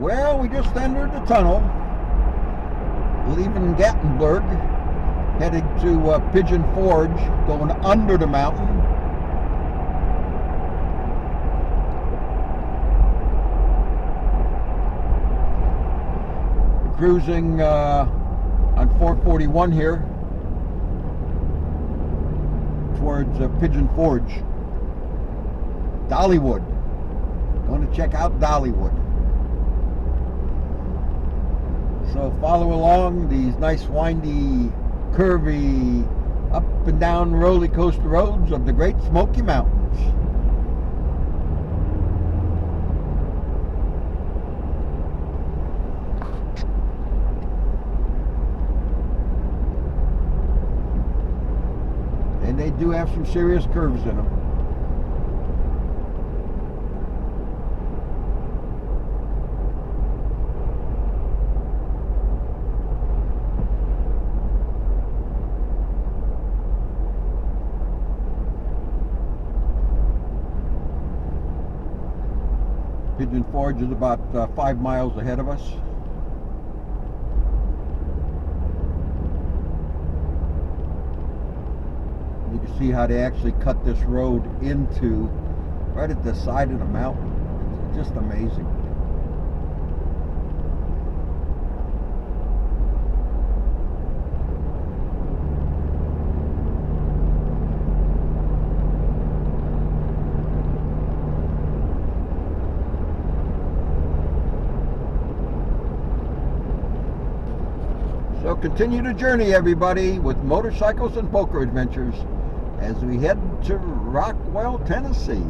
Well, we just entered the tunnel, leaving Gatlinburg, headed to Pigeon Forge, going under the mountain. Cruising on 441 here towards Pigeon Forge. Dollywood. Going to check out Dollywood. So follow along these nice windy, curvy, up and down roller coaster roads of the Great Smoky Mountains. And they do have some serious curves in them. Pigeon Forge is about 5 miles ahead of us. You can see how they actually cut this road into right at the side of the mountain. It's just amazing. So continue the journey, everybody, with Motorcycles and Poker Adventures as we head to Rockwell, Tennessee.